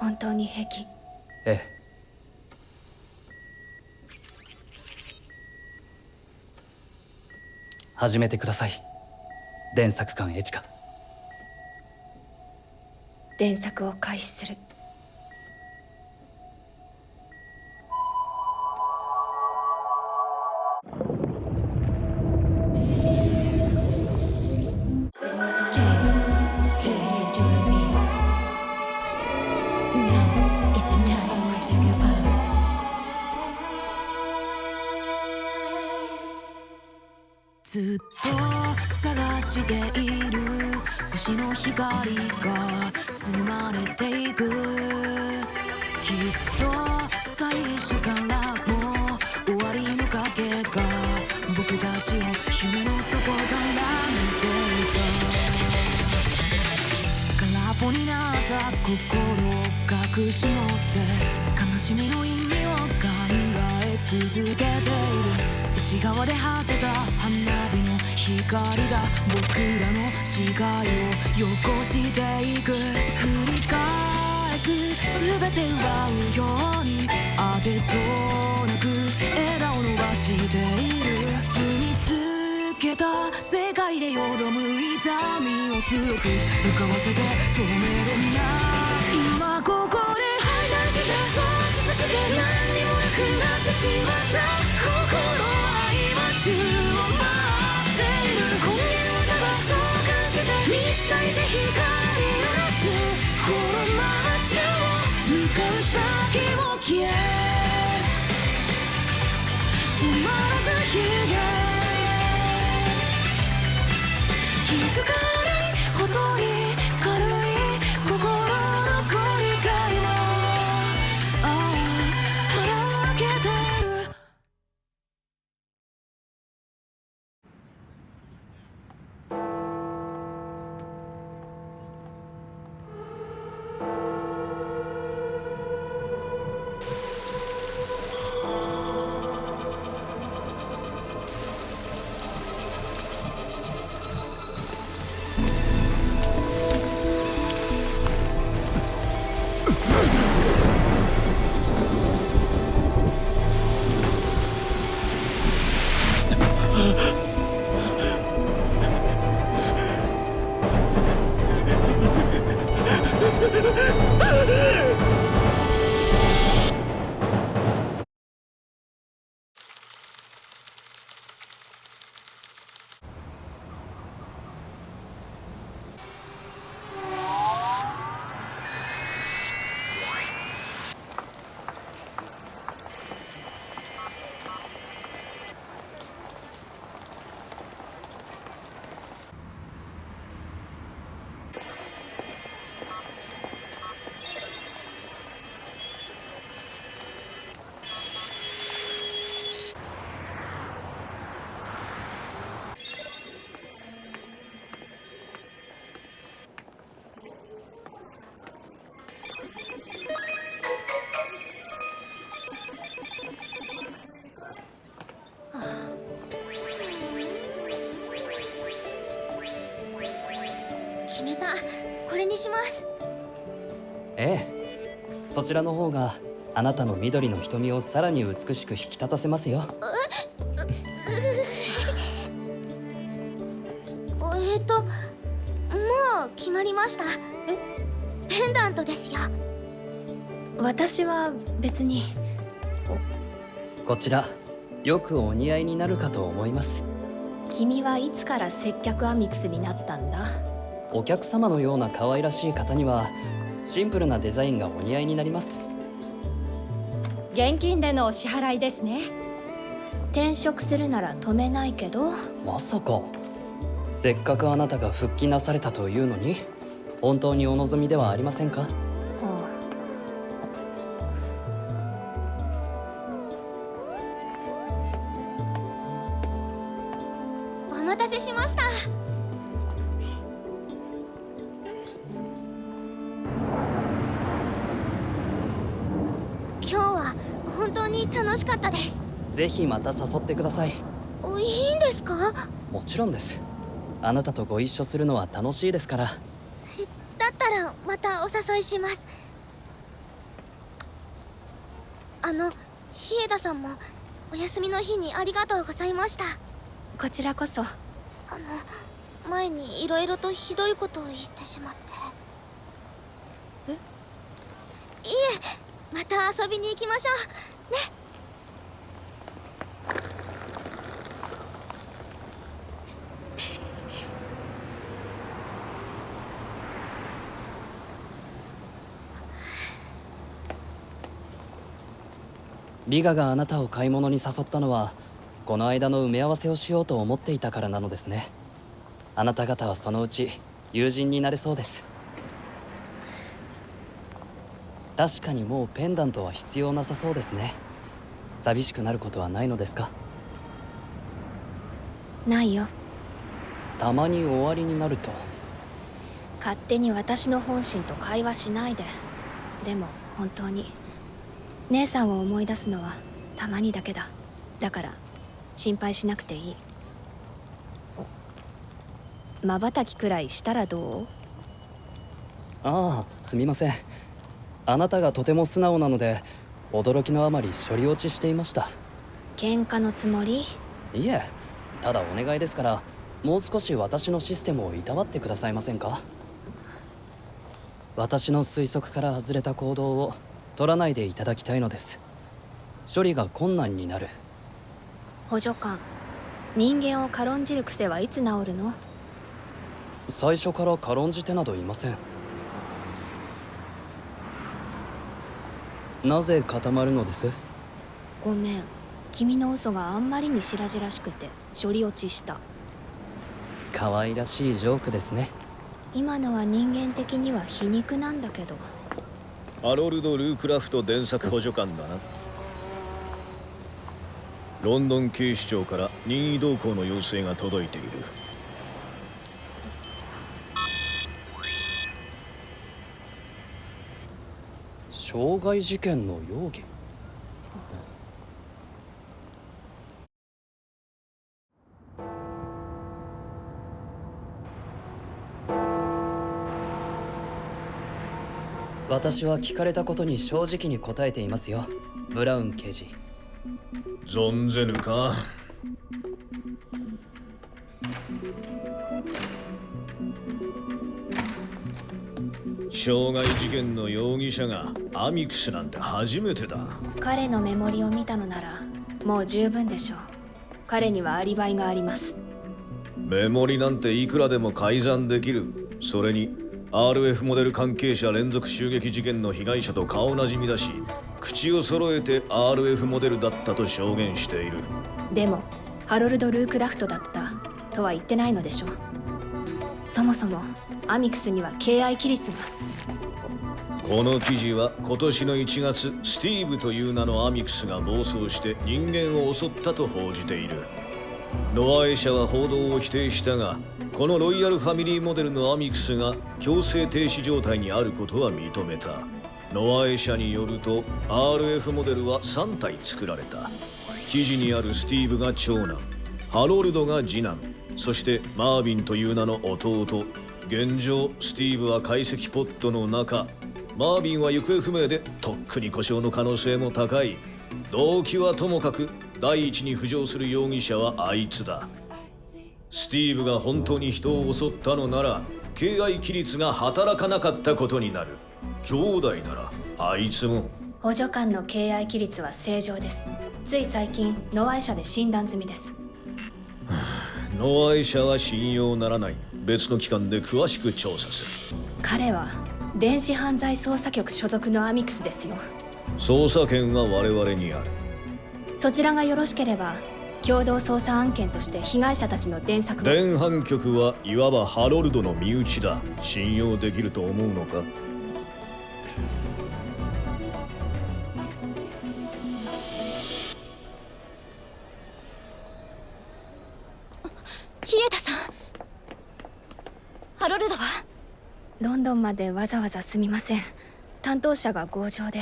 本当に平気？ええ。始めてください、電索官エチカ。電索を開始する。ずっと探している星の光が包まれていく。きっと最初からも終わりの影が僕たちを夢の底から見ていた。空っぽになった心を隠し持って悲しみの意味を考え続けている。内側で馳せた花火の光が僕らの視界を汚していく。繰り返す全て奪うように当てとなく枝を伸ばしている。踏みつけた世界でよどむ痛みを強く向かわせて透明でない今ここで敗退して喪失して何にもなくなってしまった心は今宙を舞っている。根源をただそう感じて満ち足りて光を出す。このままじゃ向かう先も消え止まらず消え気づかないほどに軽い心のご理解は腹を開けてる。決めた。これにします。ええ、そちらの方があなたの緑の瞳をさらに美しく引き立たせますよ。もう決まりました。ペンダントですよ。私は別に。こちらよくお似合いになるかと思います。君はいつから接客アミクスになったんだ？お客様のような可愛らしい方にはシンプルなデザインがお似合いになります。現金でのお支払いですね。転職するなら止めないけど。まさかせっかくあなたが復帰なされたというのに本当にお望みではありませんか？お待たせしました。今日は本当に楽しかったです。ぜひまた誘ってください。いいんですか？もちろんです。あなたとご一緒するのは楽しいですから。だったらまたお誘いします。日枝さんもお休みの日にありがとうございました。こちらこそ。前にいろいろとひどいことを言ってしまって。いえ、また遊びに行きましょうね。ビガがあなたを買い物に誘ったのはこの間の埋め合わせをしようと思っていたからなのですね。あなた方はそのうち友人になれそうです。確かにもうペンダントは必要なさそうですね。寂しくなることはないのですか？ないよ。たまに終わりになると。勝手に私の本心と会話しないで。でも本当に姉さんを思い出すのはたまにだけだ。だから心配しなくていい。瞬きくらいしたらどう？ああ、すみません。あなたがとても素直なので驚きのあまり処理落ちしていました。喧嘩のつもり？いえ、ただお願いですからもう少し私のシステムをいたわってくださいませんか？私の推測から外れた行動を取らないでいただきたいのです。処理が困難になる。補助官、人間を軽んじる癖はいつ治るの？最初から軽んじてなどいません。なぜ固まるのです？ごめん、君の嘘があんまりに白々しくて処理落ちした。可愛らしいジョークですね。今のは人間的には皮肉なんだけど。ハロルド・ルークラフト電作補助官だな。ロンドン警視庁から任意同行の要請が届いている。傷害事件の容疑。私は聞かれたことに正直に答えていますよ、ブラウン刑事。存ぜぬか。傷害事件の容疑者がアミクスなんて初めてだ。彼のメモリを見たのならもう十分でしょう。彼にはアリバイがあります。メモリなんていくらでも改ざんできる。それに RF モデル関係者連続襲撃事件の被害者と顔なじみだし、口を揃えて RF モデルだったと証言している。でもハロルド・ルークラフトだったとは言ってないのでしょう。そもそもアミクスには敬愛規律が。この記事は今年の1月、スティーブという名のアミクスが暴走して人間を襲ったと報じている。ノアエ社は報道を否定したが、このロイヤルファミリーモデルのアミクスが強制停止状態にあることは認めた。ノアエ社によると RF モデルは3体作られた。記事にあるスティーブが長男、ハロルドが次男、そしてマービンという名の弟。現状スティーブは解析ポットの中、マービンは行方不明でとっくに故障の可能性も高い。動機はともかく第一に浮上する容疑者はあいつだ。スティーブが本当に人を襲ったのなら敬愛規律が働かなかったことになる。兄弟ならあいつも。補助官の敬愛規律は正常です。つい最近ノアイ社で診断済みです。ノアイ社は信用ならない。別の機関で詳しく調査する。彼は電子犯罪捜査局所属のアミクスですよ。捜査権は我々にある。そちらがよろしければ共同捜査案件として被害者たちの電作を。電判局はいわばハロルドの身内だ。信用できると思うのか？日枝さん、ハロルドは？ロンドンまでわざわざすみません。担当者が強情で。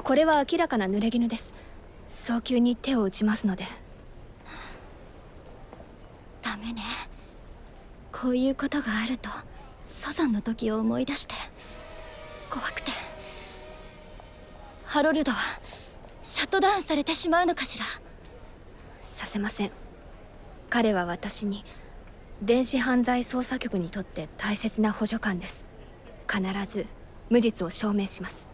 これは明らかな濡れ衣です。早急に手を打ちますので。ダメね。こういうことがあるとサザンの時を思い出して怖くて。ハロルドはシャットダウンされてしまうのかしら。させません。彼は私に電子犯罪捜査局にとって大切な補助官です。必ず無実を証明します。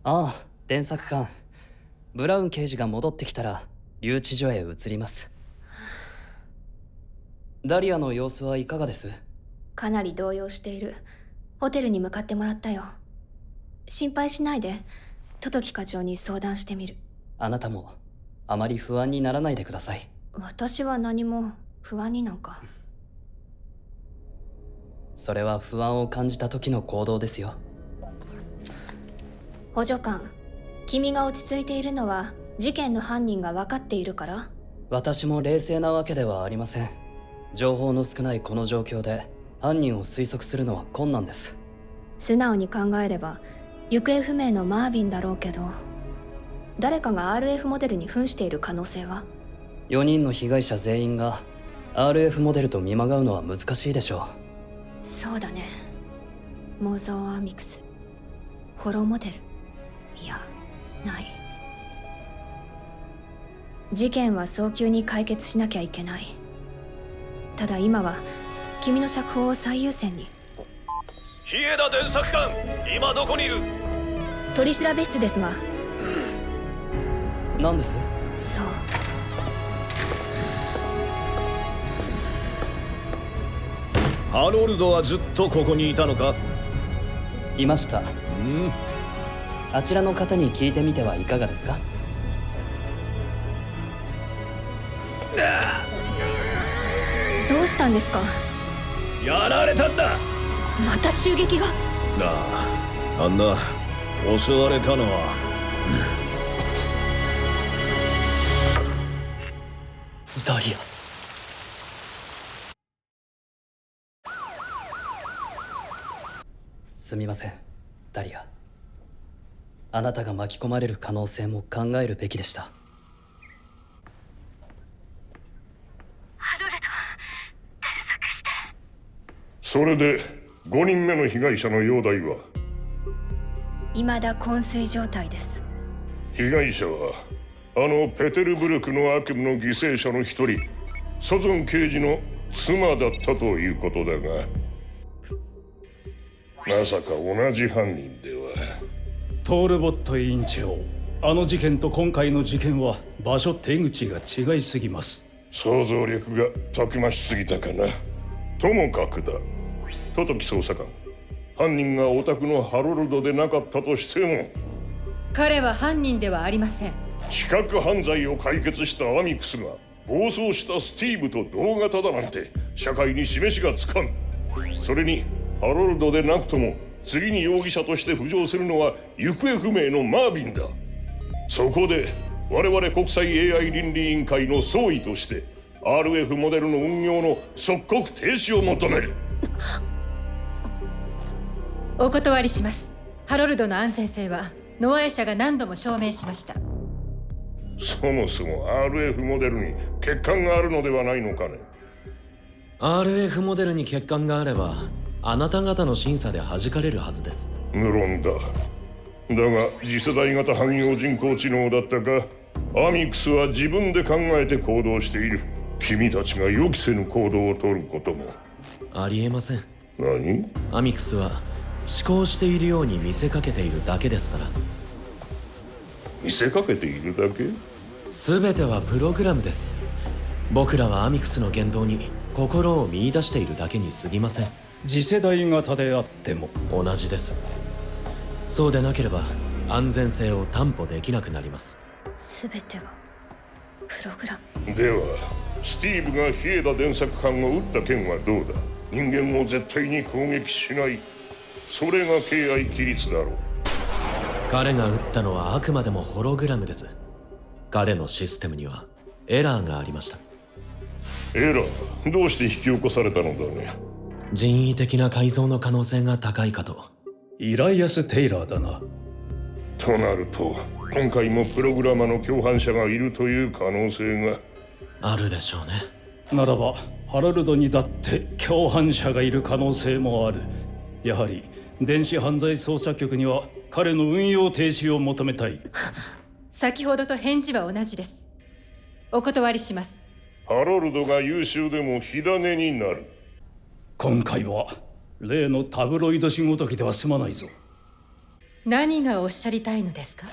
ああ、電索官。ブラウン刑事が戻ってきたら留置所へ移ります。ダリアの様子はいかがです？かなり動揺している。ホテルに向かってもらったよ。心配しないで。トトキ課長に相談してみる。あなたもあまり不安にならないでください。私は何も不安になんか。それは不安を感じた時の行動ですよ。補助官、君が落ち着いているのは事件の犯人が分かっているから？私も冷静なわけではありません。情報の少ないこの状況で犯人を推測するのは困難です。素直に考えれば行方不明のマービンだろうけど、誰かが RF モデルに扮している可能性は？4人の被害者全員が RF モデルと見まがうのは難しいでしょう。そうだね。モゾーアミクス、ホロモデル、いや、ない。事件は早急に解決しなきゃいけない。ただ今は君の釈放を最優先に。日枝電索官、今どこにいる？取調室ですが。何です？そう。ハロルドはずっとここにいたのか？いました。あちらの方に聞いてみてはいかがですか？どうしたんですか？やられたんだ。また襲撃が。なあ、あんな襲われたのは、ダリア。すみません、ダリア。あなたが巻き込まれる可能性も考えるべきでした。ハロルド、探索して。それで5人目の被害者の容体は？未だ昏睡状態です。被害者はあのペテルブルクの悪夢の犠牲者の一人、ソゾン刑事の妻だったということだが、まさか同じ犯人では。トールボット委員長、あの事件と今回の事件は場所手口が違いすぎます。想像力がたくましすぎたかな。ともかくだ、トトキ捜査官、犯人がオタクのハロルドでなかったとしても、彼は犯人ではありません。知覚犯罪を解決したアミクスが暴走したスティーブと同型だなんて社会に示しがつかん。それにハロルドでなくとも次に容疑者として浮上するのは行方不明のマービンだ。そこで我々国際 AI 倫理委員会の総意として RF モデルの運用の即刻停止を求める。お断りします。ハロルドの安全性はノアエ社が何度も証明しました。そもそも RF モデルに欠陥があるのではないのかね。 RF モデルに欠陥があればあなた方の審査で弾かれるはずです。無論だ。だが次世代型汎用人工知能だったか、アミクスは自分で考えて行動している。君たちが予期せぬ行動を取ることもありえません。何？アミクスは思考しているように見せかけているだけですから。見せかけているだけ？全てはプログラムです。僕らはアミクスの言動に心を見出しているだけに過ぎません。次世代型であっても同じです。そうでなければ安全性を担保できなくなります。全てはプログラム。ではスティーブがヒエダ電索官を撃った件はどうだ？人間を絶対に攻撃しない、それが敬愛規律だろう。彼が撃ったのはあくまでもホログラムです。彼のシステムにはエラーがありました。エラー？どうして引き起こされたのだね。人為的な改造の可能性が高いかと。イライアス・テイラーだな。となると今回もプログラマの共犯者がいるという可能性が。あるでしょうね。ならばハラルドにだって共犯者がいる可能性もある。やはり電子犯罪捜査局には彼の運用停止を求めたい。先ほどと返事は同じです。お断りします。ハロルドが優秀でも火種になる。今回は例のタブロイド紙ごときでは済まないぞ。何がおっしゃりたいのですか？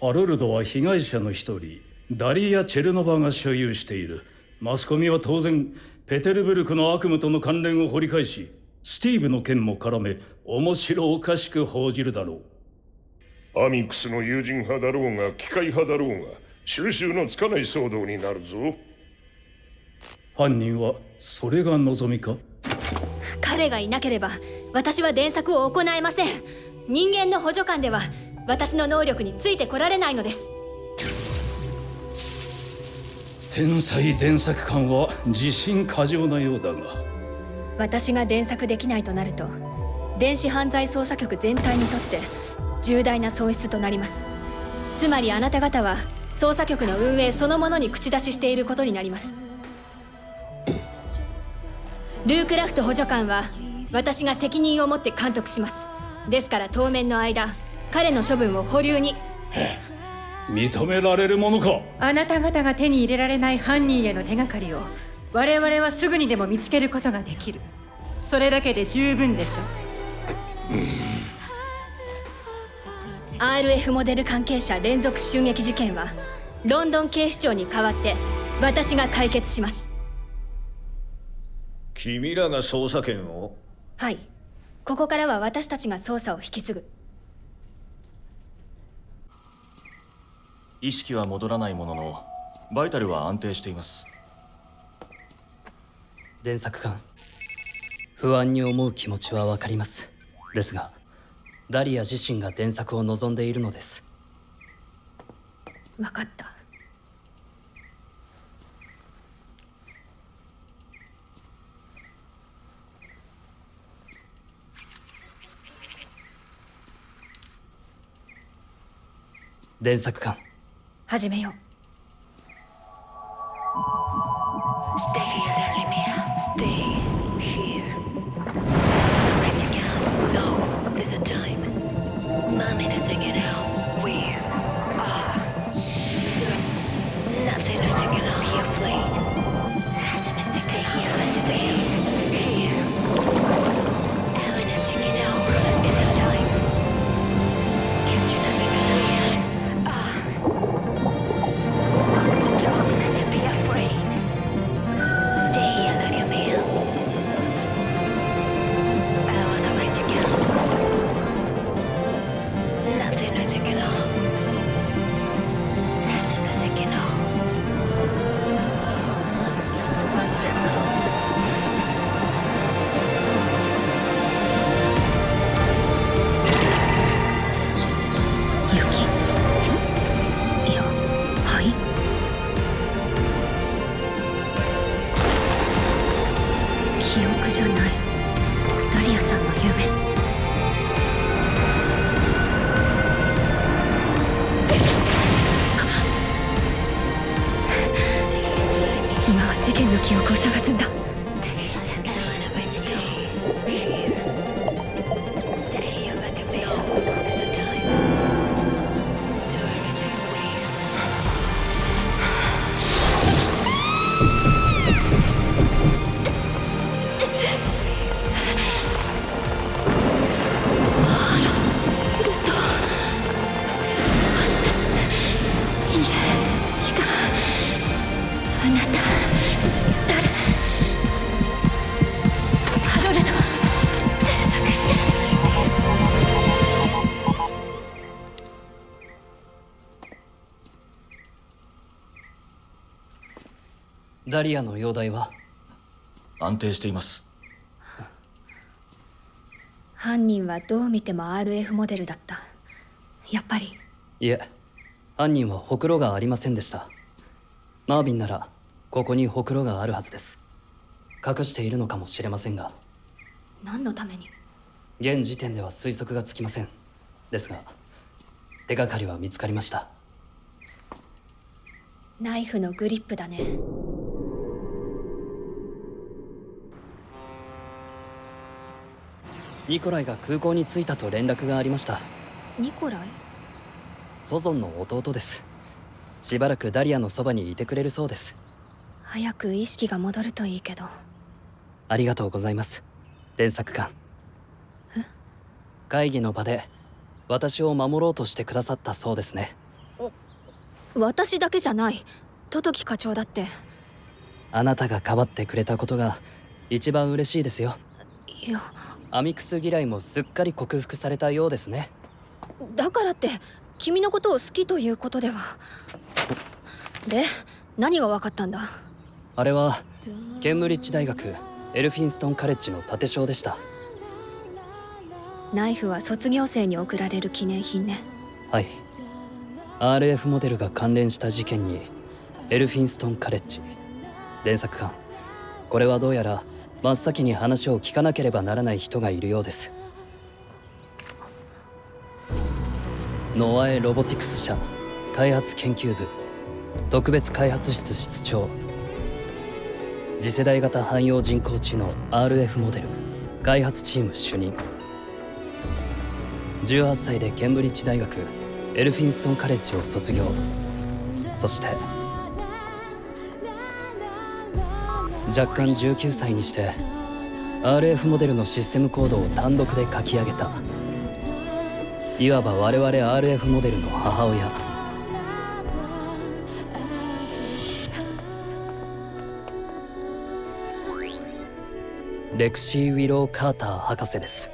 ハロルドは被害者の一人ダリア・チェルノバが所有している。マスコミは当然ペテルブルクの悪夢との関連を掘り返し、スティーブの件も絡め面白おかしく報じるだろう。アミックスの友人派だろうが機械派だろうが収拾のつかない騒動になるぞ。犯人はそれが望みか？彼がいなければ私は電作を行えません。人間の補助官では私の能力についてこられないのです。天才電作官は自信過剰なようだが、私が電作できないとなると電子犯罪捜査局全体にとって重大な損失となります。つまりあなた方は捜査局の運営そのものに口出ししていることになります。ルークラフト補助官は私が責任を持って監督します。ですから当面の間彼の処分を保留に。認められるものか？あなた方が手に入れられない犯人への手がかりを我々はすぐにでも見つけることができる。それだけで十分でしょう。RF モデル関係者連続襲撃事件はロンドン警視庁に代わって私が解決します。君らが捜査権を？はい、ここからは私たちが捜査を引き継ぐ。意識は戻らないもののバイタルは安定しています。電作官、不安に思う気持ちはわかります。ですがダリア自身が電作を望んでいるのです。分かった。電作官、始めよう。事件の記憶を探すんだ。ダリアの容体は？安定しています。犯人はどう見ても RF モデルだった。やっぱり。いえ、犯人はほくろがありませんでした。マービンならここにほくろがあるはずです。隠しているのかもしれませんが。何のために？現時点では推測がつきません。ですが手がかりは見つかりました。ナイフのグリップだね。ニコライが空港に着いたと連絡がありました。ニコライ？ソゾンの弟です。しばらくダリアのそばにいてくれるそうです。早く意識が戻るといいけど。ありがとうございます、伝作官。会議の場で私を守ろうとしてくださったそうですね。私だけじゃない。トトキ課長だって。あなたがかばってくれたことが一番嬉しいですよ。いや、アミクス嫌いもすっかり克服されたようですね。だからって君のことを好きということでは。で、何が分かったんだ？あれはケンブリッジ大学エルフィンストンカレッジの盾章でした。ナイフは卒業生に贈られる記念品ね。はい。RF モデルが関連した事件にエルフィンストンカレッジ。伝作官、これはどうやら真っ先に話を聞かなければならない人がいるようです。ノアエロボティクス社開発研究部特別開発室室長、次世代型汎用人工知能 RF モデル開発チーム主任。18歳でケンブリッジ大学エルフィンストンカレッジを卒業。そして若干19歳にして RF モデルのシステムコードを単独で書き上げた、いわば我々 RF モデルの母親。レクシー・ウィロー・カーター博士です。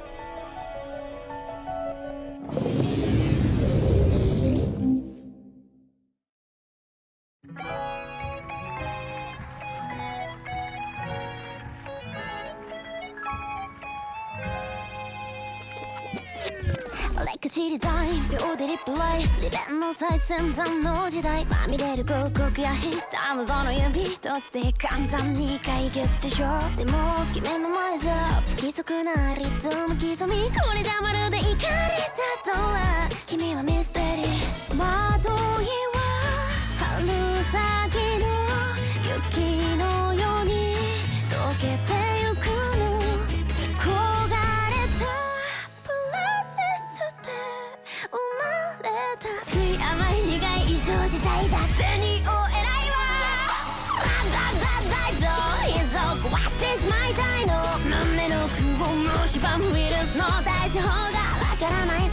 歴史デザイン秒でリプレイ利便の最先端の時代まみれる広告やヒッターもその指一つで簡単に解決でしょ。でも君の前じゃ不規則なリズム刻みこれじゃまるでイカれたドラ。君はミステリーまといは春先の雪のように溶けてゆくの。焦がれたプラセスで生まれた酸い甘い苦い異常事態だってにお偉いわ。だいぞ壊してしまいたいの胸の空を蝕むウイルスの対処法がわからない